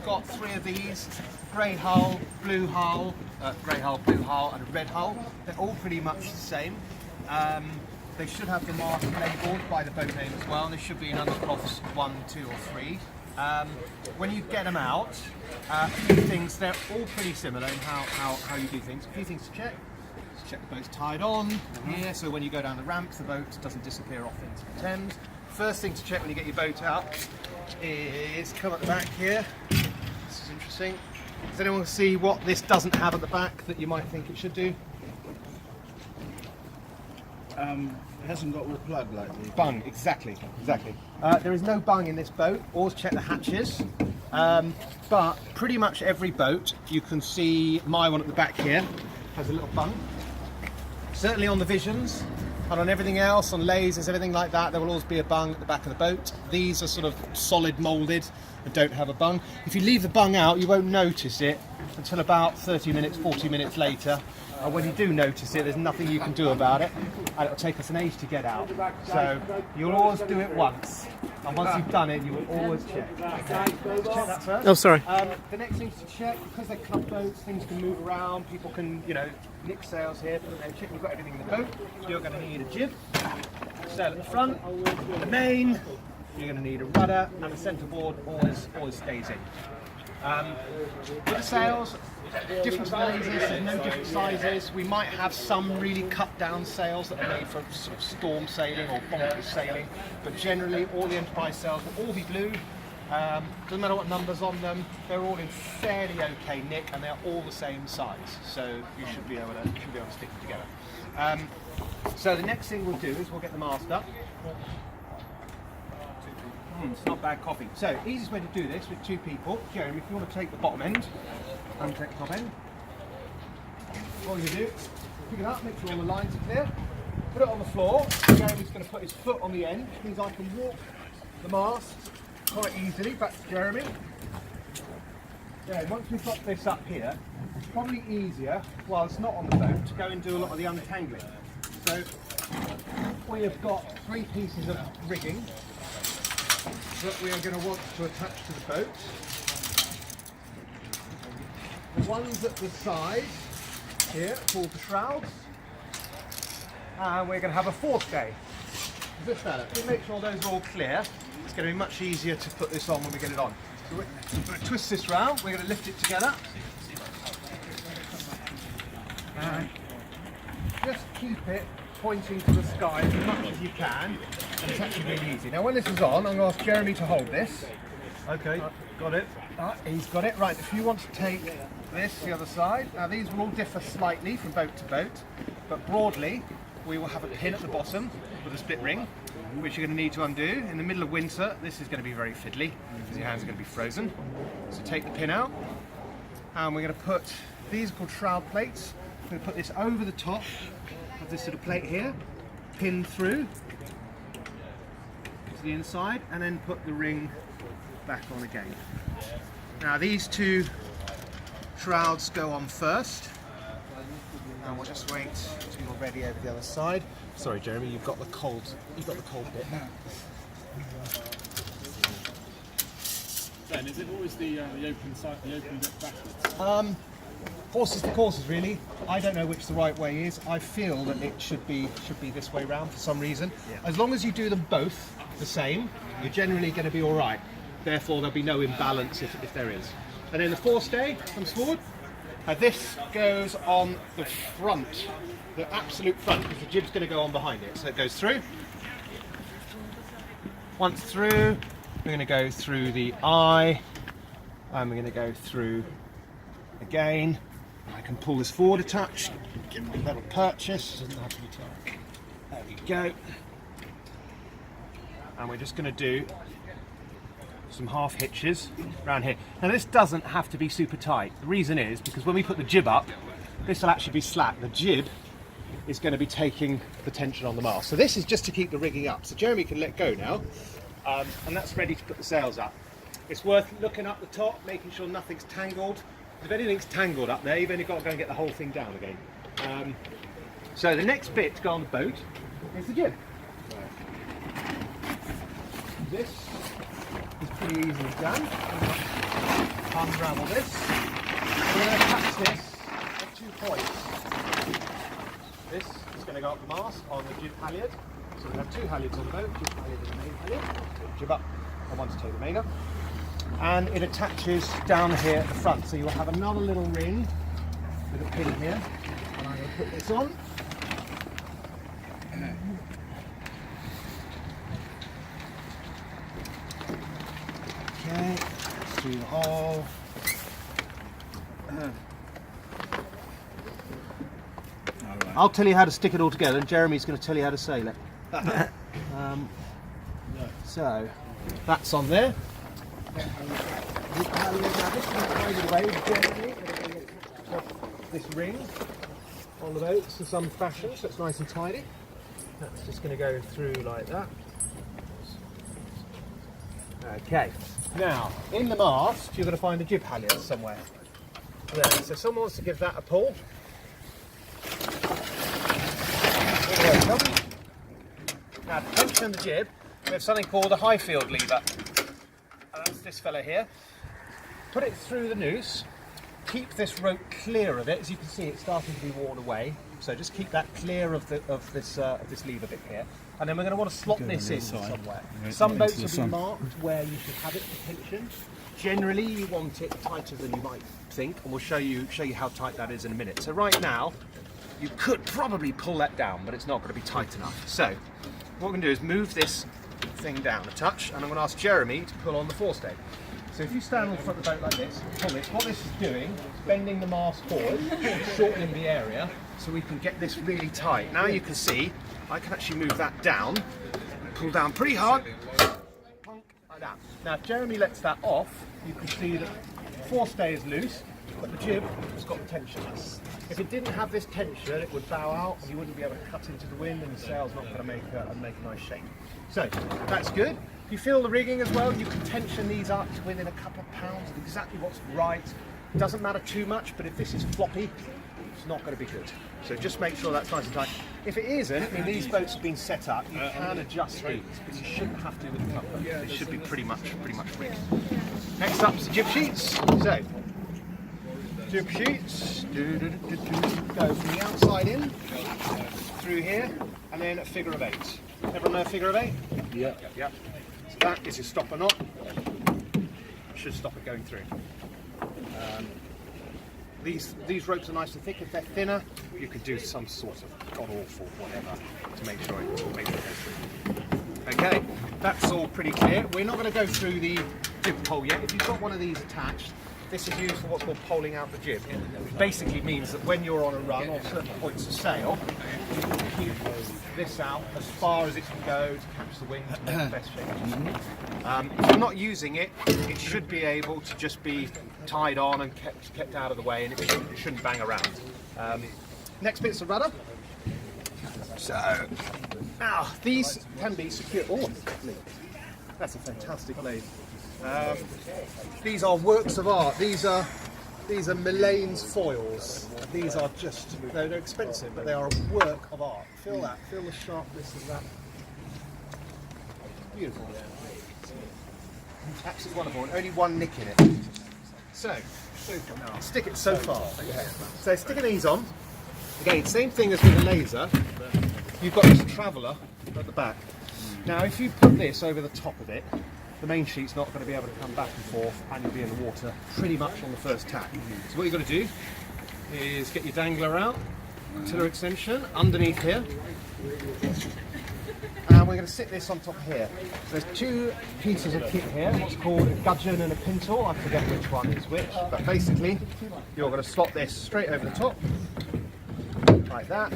Got 3 of these: grey hull, blue hull, blue hull, and a red hull. They're all pretty much the same. They should have the mast labelled by the boat name as well, and there should be an undercloths 1, 2 or 3. When you get them out, a few things, they're all pretty similar in how you do things. A few things to check. Check the boat's tied on here, so when you go down the ramp, the boat doesn't disappear off into the Thames. First thing to check when you get your boat out is come at the back here. This is interesting. Does anyone see what this doesn't have at the back that you might think it should do? It hasn't got a plug like the Bung, exactly. There is no bung in this boat. Always check the hatches. But pretty much every boat, you can see my one at the back here has a little bung. Certainly on the Visions and on everything else, on lasers, everything like that, there will always be a bung at the back of the boat. These are sort of solid moulded and don't have a bung. If you leave the bung out, you won't notice it until about 30 minutes, 40 minutes later. And when you do notice it, there's nothing you can do about it, and it'll take us an age to get out. So you'll always do it once, and once you've done it, you will always check. Okay. Check that first. Oh, sorry. The next thing is to check, because they're club boats, things can move around, people can, nick sails here, put them there, check you've got everything in the boat. You're going to need a jib, sail at the front, the main, you're going to need a rudder, and the centreboard always stays in. With the sails, different sizes, there's no different sizes. We might have some really cut down sails that are made for sort of storm sailing or bonkers sailing, but generally all the Enterprise sails will all be blue. Doesn't matter what numbers on them, they're all in fairly okay nick, and they're all the same size, so you should be able to stick them together. So the next thing we'll do is we'll get the mast up. It's not bad coffee. So, easiest way to do this with 2 people. Jeremy, if you want to take the bottom end and take the top end, all you do, pick it up, make sure all the lines are clear, put it on the floor. Jeremy's going to put his foot on the end, which means I can walk the mast quite easily back to Jeremy. Yeah, once we've got this up here, it's probably easier, while it's not on the boat, to go and do a lot of the untangling. So, we have got 3 pieces of rigging that we are going to want to attach to the boat. The ones at the side here are called the shrouds, and we're going to have a 4th day. This fella, if we make sure those are all clear, it's going to be much easier to put this on when we get it on. So we're going to twist this round, we're going to lift it together, and just keep it pointing to the sky as much as you can, and it's actually really easy. Now when this is on, I'm going to ask Jeremy to hold this. Okay, got it. He's got it. Right, if you want to take this, the other side, now these will all differ slightly from boat to boat, but broadly we will have a pin at the bottom with a split ring, which you're going to need to undo. In the middle of winter, this is going to be very fiddly, because your hands are going to be frozen. So take the pin out, and we're going to put, these are called shroud plates. We're going to put this over the top of this sort of plate here, pin through to the inside, and then put the ring back on again. Now these 2 shrouds go on first, and we'll just wait until you're ready over the other side. Sorry, Jeremy, you've got the cold bit. Ben, is it always the open side, the open bit backwards? Horses for courses, really. I don't know which the right way is. I feel that it should be this way round for some reason. Yeah. As long as you do them both the same, you're generally going to be all right. Therefore, there'll be no imbalance if there is. And then the 4th stay comes forward. This goes on the front, the absolute front, because the jib's going to go on behind it. So it goes through. Once through, we're going to go through the eye, and we're going to go through again. I can pull this forward a touch, give me a little purchase, doesn't have to be tight. There we go. And we're just going to do some half hitches around here. Now this doesn't have to be super tight. The reason is because when we put the jib up, this will actually be slack. The jib is going to be taking the tension on the mast. So this is just to keep the rigging up. So Jeremy can let go now, and that's ready to put the sails up. It's worth looking up the top, making sure nothing's tangled. If anything's tangled up there, you've only got to go and get the whole thing down again. So the next bit to go on the boat is the jib. This is pretty easily done. unravel this. We're going to attach this at 2 points. This is going to go up the mast on the jib halyard. So we have 2 halyards on the boat, jib halyard and the main halyard. Jib up and one to tow the main up. And it attaches down here at the front. So you'll have another little ring with a pin here. And I'm going to put this on. Okay, through the hole. I'll tell you how to stick it all together, and Jeremy's going to tell you how to sail it. So, that's on there. This ring on the boat in some fashion, so it's nice and tidy. That's just going to go through like that. Okay, now in the mast you're going to find a jib halyard somewhere. There, so someone wants to give that a pull. Now to tension the jib, we have something called a high field lever. And that's this fella here. Put it through the noose. Keep this rope clear of it. As you can see, it's starting to be worn away. So just keep that clear of this lever bit here. And then we're going to want to slot this in somewhere. Some boats will be marked where you should have it for tension. Generally, you want it tighter than you might think, and we'll show you how tight that is in a minute. So right now, you could probably pull that down, but it's not going to be tight enough. So what we're going to do is move this thing down a touch, and I'm going to ask Jeremy to pull on the forestay. So if you stand on the front of the boat like this, pull this. What this is doing is bending the mast forward, shortening the area, so we can get this really tight. Now you can see, I can actually move that down, pull down pretty hard, like that. Now if Jeremy lets that off, you can see that the forestay is loose, but the jib has got the tension. If it didn't have this tension, it would bow out and you wouldn't be able to cut into the wind, and the sail's not going to make a nice shape. So that's good. If you feel the rigging as well, you can tension these up to within a couple of pounds of exactly what's right. It doesn't matter too much, but if this is floppy, it's not going to be good. So just make sure that's nice and tight. If it isn't, I mean, these boats have been set up, you can adjust these, but you shouldn't have to with the cover. They should be pretty much rigged. Next up is the jib sheets. So, jib sheets, go from the outside in, through here, and then a figure of 8. Everyone know a figure of 8? Yeah. Yep. So that is your stopper knot. Should stop it going through. These ropes are nice and thick. If they're thinner, you could do some sort of god-awful whatever to make sure it goes through. Okay, that's all pretty clear. We're not going to go through the jib pole yet. If you've got one of these attached, this is used for what's called poling out the jib. Which basically means that when you're on a run or certain points of sail, you can keep this out as far as it can go to catch the wind to make the best shape. If you're not using it, it should be able to just be tied on and kept out of the way, and it shouldn't bang around. Next bit's the rudder. So now these can be secure. Oh, that's a fantastic blade. These are works of art. These are Mullane's foils. These are just, they're expensive, but they are a work of art. Feel that, feel the sharpness of that. Beautiful. Absolutely wonderful, and only one nick in it. So, now I'll stick it so far. So sticking these on, again, same thing as with a laser, you've got this traveller at the back. Now if you put this over the top of it, the main sheet's not going to be able to come back and forth, and you'll be in the water pretty much on the first tack. So what you've got to do is get your dangler out, tiller extension underneath here, and we're going to sit this on top here. So there's 2 pieces of kit here, what's called a gudgeon and a pintle. I forget which one is which, but basically you're going to slot this straight over the top, like that.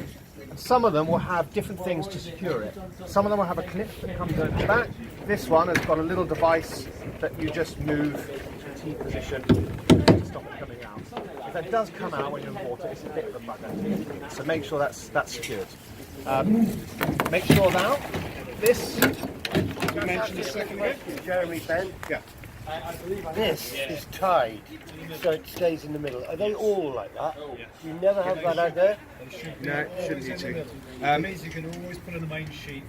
Some of them will have different things to secure it. Some of them will have a clip that comes over the back. This one has got a little device that you just move to T position to stop it coming out. If that does come out when you're in water, it's a bit of a bugger. So make sure that's secured. Make sure now, this, you mentioned a second ago, Jeremy said, yeah. This is tied, so it stays in the middle. Are they all like that? You never have that out there? No, shouldn't you too. You can always put on the main sheet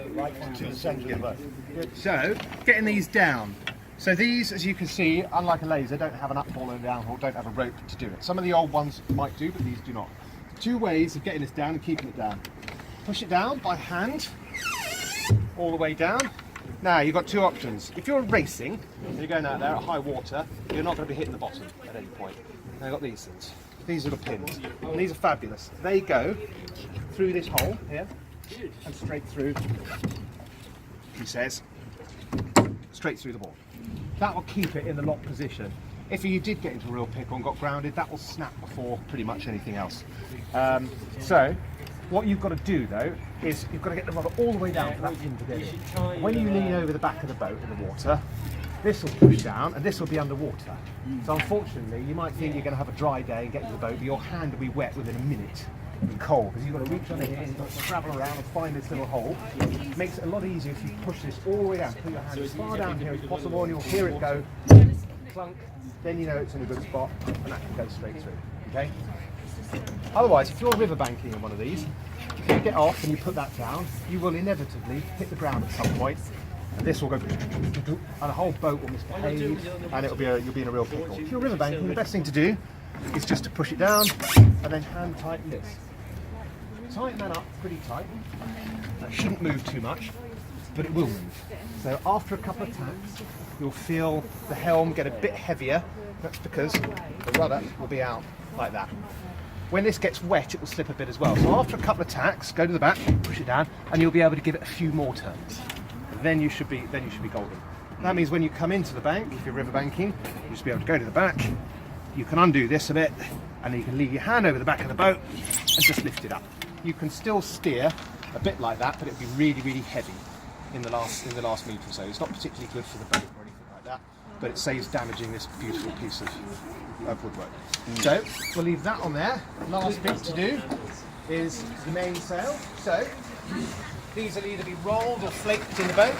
Right onto the centre of the boat. So, getting these down. So these, as you can see, unlike a laser, don't have an uphaul and a downhaul, don't have a rope to do it. Some of the old ones might do, but these do not. Two ways of getting this down and keeping it down. Push it down by hand, all the way down. Now, you've got two options. If you're racing, and you're going out there at high water, you're not going to be hitting the bottom at any point. Now, I've got these things. These are the pins, and these are fabulous. They go through this hole here, and straight through, he says, straight through the ball. That will keep it in the lock position. If you did get into a real pickle and got grounded, that will snap before pretty much anything else. So, what you've got to do though, is you've got to get the rudder all the way down for that pin to get in. When you lean over the back of the boat in the water, this will push down and this will be underwater. So unfortunately, you might think you're going to have a dry day and get to the boat, but your hand will be wet within a minute. It'll be cold, because you've got to reach under here and you've got to travel around and find this little hole. It makes it a lot easier if you push this all the way down, put your hand as far down here as possible, and you'll hear it go clunk. Then you know it's in a good spot, and that can go straight through. Okay? Otherwise, if you're river banking in one of these, if you get off and you put that down, you will inevitably hit the ground at some point, and this will go, and the whole boat will misbehave, and you'll be in a real pickle. If you're river banking, the best thing to do is just to push it down, and then hand tighten this. Tighten that up pretty tight. That shouldn't move too much, but it will move. So after a couple of tacks, you'll feel the helm get a bit heavier. That's because the rudder will be out like that. When this gets wet, it will slip a bit as well. So after a couple of tacks, go to the back, push it down, and you'll be able to give it a few more turns. Then you should be golden. That means when you come into the bank, if you're river banking, you'll just be able to go to the back. You can undo this a bit, and then you can leave your hand over the back of the boat and just lift it up. You can still steer a bit like that, but it'll be really, really heavy in the last metre or so. It's not particularly good for the boat or anything like that, but it saves damaging this beautiful piece of woodwork. So we'll leave that on there. Last bit to do is the mainsail. So these will either be rolled or flaked in the boat,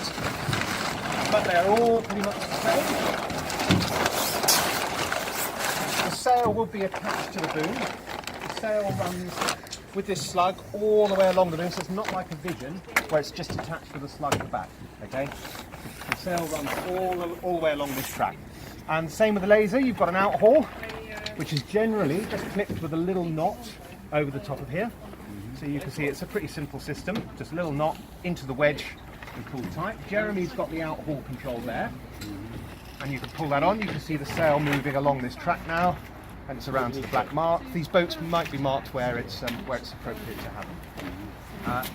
but they're all pretty much the same. The sail will be attached to the boom. The sail runs with this slug all the way along the boom, so it's not like a Vision where it's just attached to the slug at the back. Okay, the sail runs all the way along this track. And same with the laser. You've got an out haul, which is generally just clipped with a little knot over the top of here. So you can see it's a pretty simple system. Just a little knot into the wedge and pull tight. Jeremy's got the out haul control there, and you can pull that on. You can see the sail moving along this track now, and it's around to the black mark. These boats might be marked where it's appropriate to have them.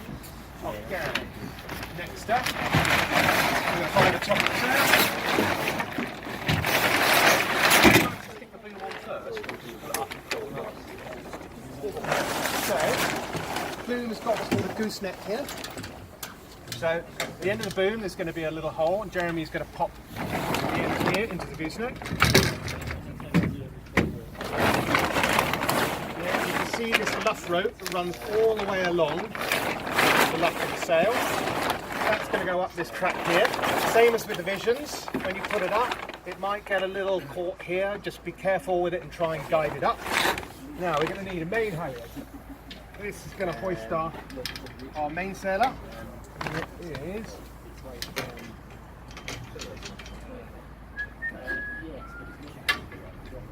Okay. Next step, we're going to follow the top of the sail. Stick the boom on first, or just put it up and pull it up. So, boom has got what's called a gooseneck here. So, at the end of the boom, there's going to be a little hole, and Jeremy's going to pop the end here into the gooseneck. You can see this luff rope that runs all the way along the luff of the sail. That's going to go up this track here. Same as with the Visions. When you put it up, it might get a little caught here. Just be careful with it and try and guide it up. Now we're going to need a main halyard. This is going to hoist our mainsail up. It is.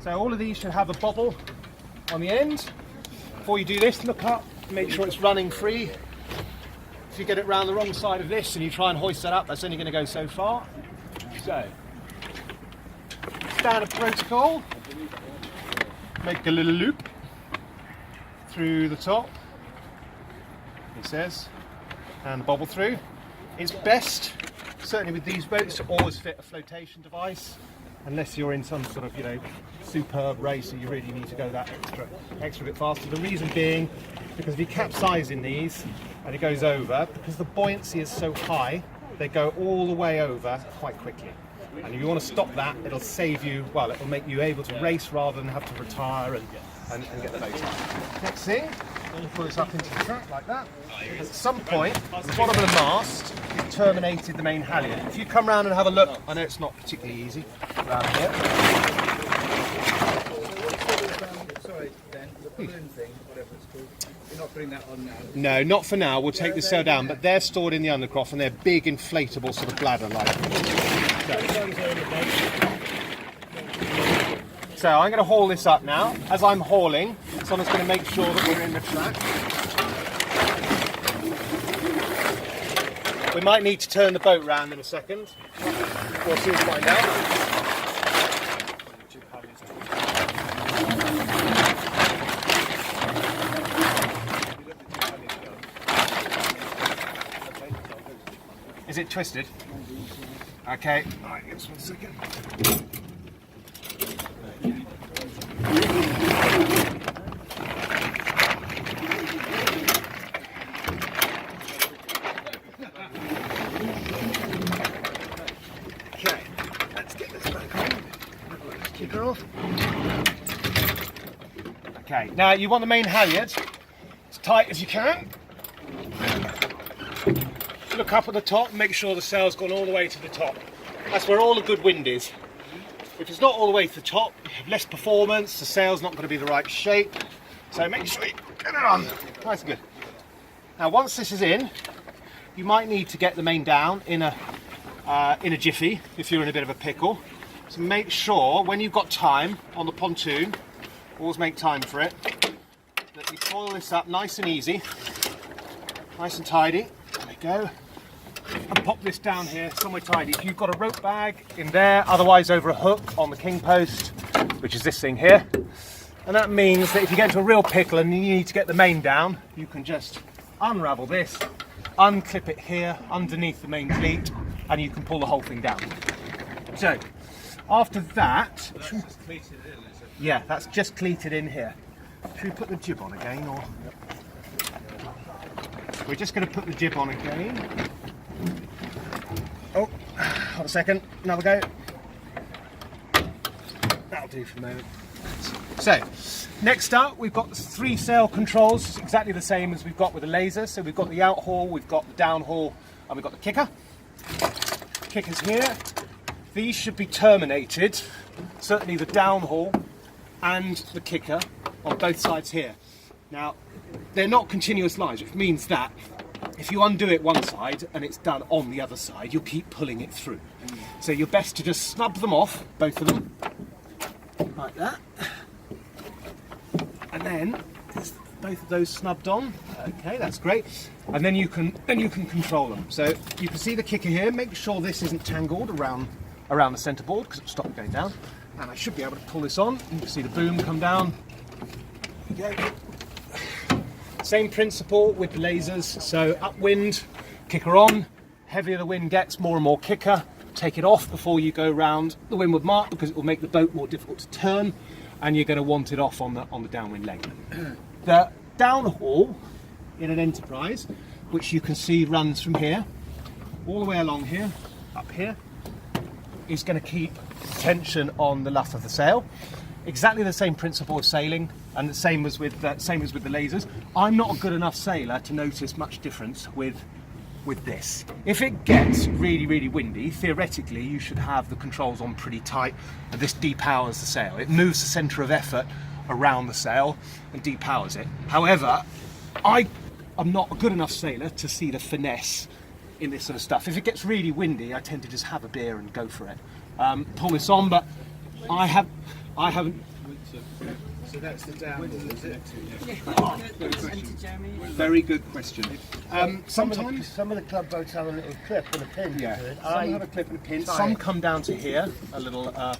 So all of these should have a bobble on the end. Before you do this, look up, make sure it's running free. If you get it round the wrong side of this and you try and hoist that up, that's only going to go so far. So, standard protocol, make a little loop through the top, it says, and bobble through. It's best, certainly with these boats, to always fit a flotation device, unless you're in some sort of, superb race and you really need to go that extra bit faster. The reason being, because if you capsize in these and it goes over, because the buoyancy is so high, they go all the way over quite quickly. And if you want to stop that, it'll save you, well, it'll make you able to race rather than have to retire and get the boat up. Next thing, pull this up into the track like that. At some point, the bottom of the mast is terminated the main halyard. If you come round and have a look, I know it's not particularly easy around here. Sorry, Dan, the balloon thing, whatever it's called, you're not can't bring that on now. No, not for now. We'll take the sail down, but they're stored in the undercroft and they're big inflatable sort of bladder like. So I'm going to haul this up now. As I'm hauling, someone's going to make sure that we're in the track. We might need to turn the boat round in a second. We'll soon find out. Is it twisted? Okay. Alright, just 1 second. Okay, let's get this back on. Keep her off. Okay, now you want the main halyard as tight as you can. Look up at the top and make sure the sail's gone all the way to the top. That's where all the good wind is. If it's not all the way to the top, you have less performance, the sail's not going to be the right shape. So make sure you get it on. Nice and good. Now once this is in, you might need to get the main down in a jiffy if you're in a bit of a pickle. So make sure when you've got time on the pontoon, always make time for it, that you coil this up nice and easy, nice and tidy. There we go. And pop this down here somewhere tidy. If you've got a rope bag in there, otherwise over a hook on the king post, which is this thing here. And that means that if you get into a real pickle and you need to get the main down, you can just unravel this, unclip it here underneath the main cleat, and you can pull the whole thing down. So, after that, yeah, that's just cleated in here. Should we put the jib on again, or? We're just going to put the jib on again. Oh, hold a second, another go. That'll do for the moment. So, next up we've got the 3 sail controls, exactly the same as we've got with the laser. So we've got the out haul, we've got the down haul, and we've got the kicker. Kicker's here. These should be terminated, certainly the down haul and the kicker on both sides here. Now, they're not continuous lines, which means that if you undo it one side and it's done on the other side, you'll keep pulling it through. So you're best to just snub them off, both of them, like that. And then both of those snubbed on. Okay, that's great. And then you can control them. So you can see the kicker here. Make sure this isn't tangled around the centre board because it'll stop it going down. And I should be able to pull this on. You can see the boom come down. There we go. Same principle with the lasers, so upwind, kicker on, heavier the wind gets, more and more kicker, take it off before you go round the windward mark because it will make the boat more difficult to turn and you're going to want it off on the downwind leg. The downhaul in an Enterprise, which you can see runs from here, all the way along here, up here, is going to keep tension on the luff of the sail. Exactly the same principle of sailing, and the same as with the lasers. I'm not a good enough sailor to notice much difference with this. If it gets really, really windy, theoretically you should have the controls on pretty tight, and this depowers the sail. It moves the centre of effort around the sail and depowers it. However, I'm not a good enough sailor to see the finesse in this sort of stuff. If it gets really windy, I tend to just have a beer and go for it. Pull this on, but I haven't. So that's the down, is it? Very good question. Sometimes Some of the club boats have a little clip and a pin. yeah, To it. some have a clip and a pin. Some come down to here, a little a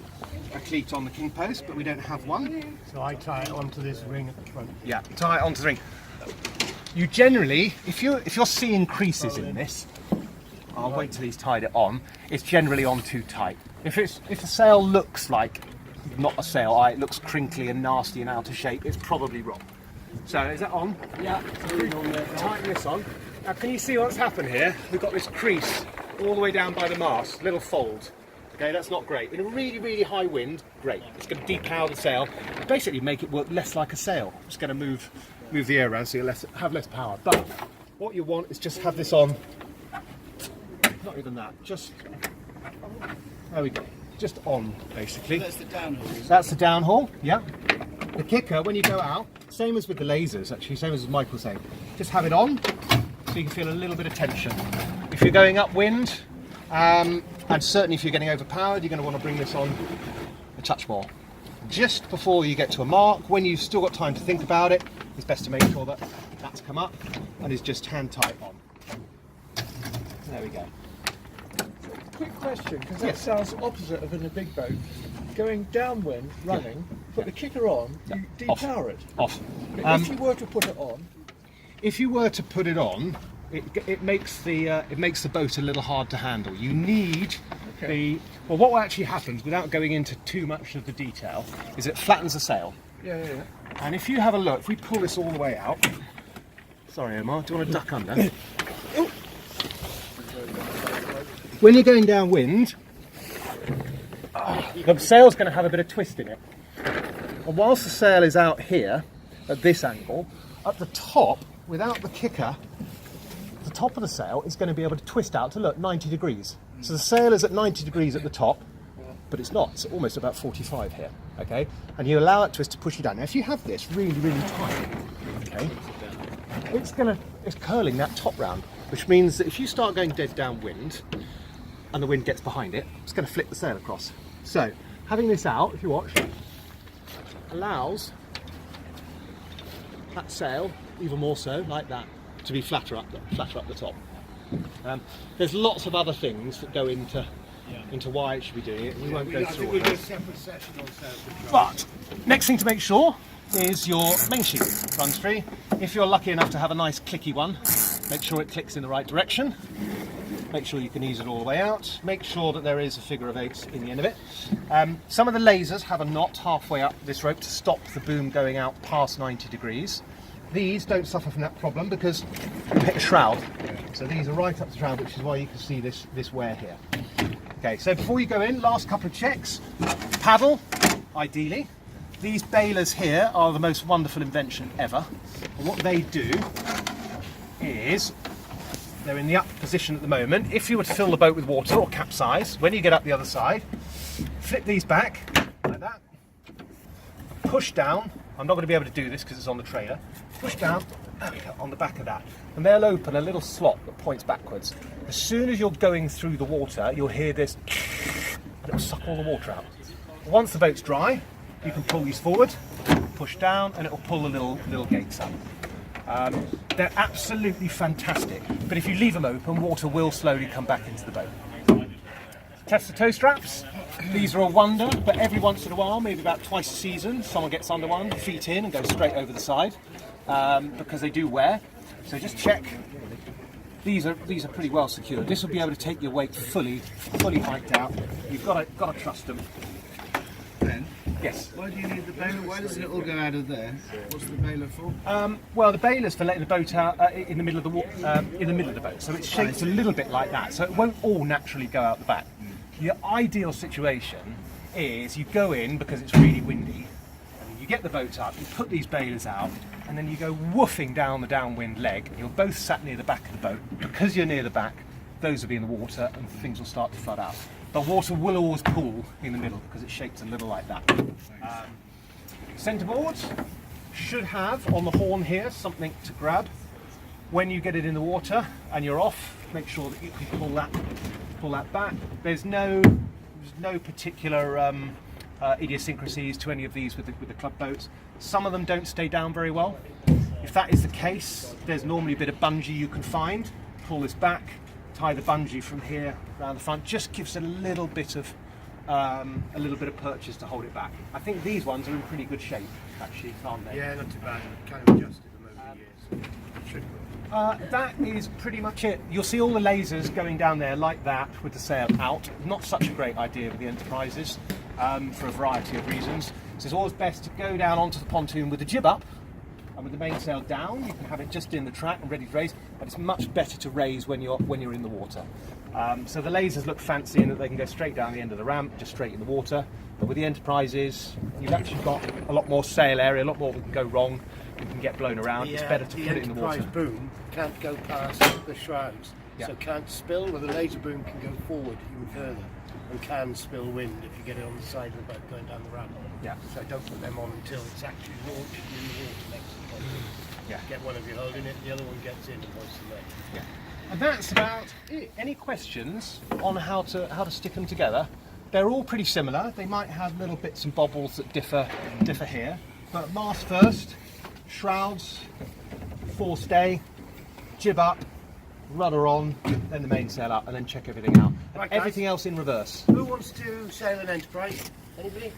cleat on the king post, but we don't have one. So I tie it onto this ring at the front. Yeah, tie it onto the ring. You generally, if you're seeing creases in this, I'll wait till he's tied it on. It's generally on too tight. If the sail looks like not a sail, it looks crinkly and nasty and out of shape, it's probably wrong. So is that on? Yeah. Tighten this on. Now can you see what's happened here? We've got this crease all the way down by the mast, little fold. Okay, that's not great. In a really, really high wind, great. It's going to depower the sail, and basically make it work less like a sail. It's going to move the air around so you have less power. But what you want is just have this on. Not even that. Just there we go. Just on, basically. That's the downhaul. That's the downhaul, yeah. The kicker, when you go out, same as with the lasers, actually, same as Michael was saying. Just have it on so you can feel a little bit of tension. If you're going upwind, and certainly if you're getting overpowered, you're going to want to bring this on a touch more. Just before you get to a mark, when you've still got time to think about it, it's best to make sure that that's come up and is just hand tight on. There we go. Quick question, because that Yes. sounds opposite of in a big boat. Going downwind, running, put the kicker on, you depower it. Off. But if you were to put it on, If you were to put it on, it makes the boat a little hard to handle. You need what actually happens, without going into too much of the detail, is it flattens the sail. yeah. And if you have a look, if we pull this all the way out, sorry Omar, do you want to duck under? When you're going downwind, the sail's going to have a bit of twist in it. And whilst the sail is out here, at this angle, at the top, without the kicker, the top of the sail is going to be able to twist out to, look, 90 degrees. So the sail is at 90 degrees at the top, but it's not. It's almost about 45 here, okay? And you allow that twist to push you down. Now, if you have this really, really tight, okay, it's curling that top round, which means that if you start going dead downwind, and the wind gets behind it, it's going to flip the sail across. So, having this out, if you watch, allows that sail, even more so, like that, to be flatter up the top. There's lots of other things that go into why it should be doing it. We won't go through all we'll do a that. separate session on sail control. But next thing to make sure is your main sheet runs free. If you're lucky enough to have a nice clicky one, make sure it clicks in the right direction. Make sure you can ease it all the way out. Make sure that there is a figure of 8 in the end of it. Some of the lasers have a knot halfway up this rope to stop the boom going out past 90 degrees. These don't suffer from that problem because you hit a shroud. So these are right up the shroud, which is why you can see this wear here. Okay, so before you go in, last couple of checks. Paddle, ideally. These bailers here are the most wonderful invention ever. And what they do is, they're in the up position at the moment. If you were to fill the boat with water or capsize, when you get up the other side, flip these back like that, push down. I'm not going to be able to do this because it's on the trailer. Push down, there we go, on the back of that. And they'll open a little slot that points backwards. As soon as you're going through the water, you'll hear this, and it'll suck all the water out. Once the boat's dry, you can pull these forward, push down, and it'll pull the little gates up. They're absolutely fantastic, but if you leave them open, water will slowly come back into the boat. Test the tow straps. These are a wonder, but every once in a while, maybe about twice a season, someone gets under one, feet in, and goes straight over the side, because they do wear. So just check. These are pretty well secured. This will be able to take your weight fully hiked out. You've got to trust them. Ben, Yes. why do you need the baler? Why doesn't it all go out of there? What's the baler for? Well, the bailer's for letting the boat out in the middle of the boat, so it's shaped a little bit like that, so it won't all naturally go out the back. The ideal situation is you go in because it's really windy, and you get the boat up, you put these bailers out, and then you go woofing down the downwind leg, and you're both sat near the back of the boat. Because you're near the back, those will be in the water, and things will start to flood out. The water will always pool in the middle because it's shaped a little like that. Centerboards should have on the horn here something to grab. When you get it in the water and you're off, make sure that you can pull that back. There's no particular idiosyncrasies to any of these with the club boats. Some of them don't stay down very well. If that is the case, there's normally a bit of bungee you can find. Pull this back, tie the bungee from here around the front. Just gives it a little bit of purchase to hold it back. I think these ones are in pretty good shape, actually, aren't they? Yeah, not too bad. Kind of adjusted them over the years. Should work. That is pretty much it. You'll see all the lasers going down there like that with the sail out. Not such a great idea with the Enterprises for a variety of reasons. So it's always best to go down onto the pontoon with the jib up and with the mainsail down. You can have it just in the track and ready to raise, but it's much better to raise when you're in the water. So the lasers look fancy in that they can go straight down the end of the ramp, just straight in the water. But with the Enterprises, you've actually got a lot more sail area, a lot more can go wrong. You can get blown around. It's better to put it in the water. Enterprise boom can't go past the shrouds, Yeah. so can't spill, where the laser boom can go forward even further. and can spill wind if you get it on the side of the boat going down the ramp. Yeah. So don't put them on until it's actually launched in the water next to the boat. Yeah. Get one of you holding it, the other one gets in and hoists the leg. Yeah. And that's about it. Any questions on how to stick them together? They're all pretty similar. They might have little bits and bobbles that differ here. But mast first, shrouds, forestay, jib up, rudder on, then the mainsail up, and then check everything out. Right, guys. Everything else in reverse. Who wants to sail an Enterprise? Anybody?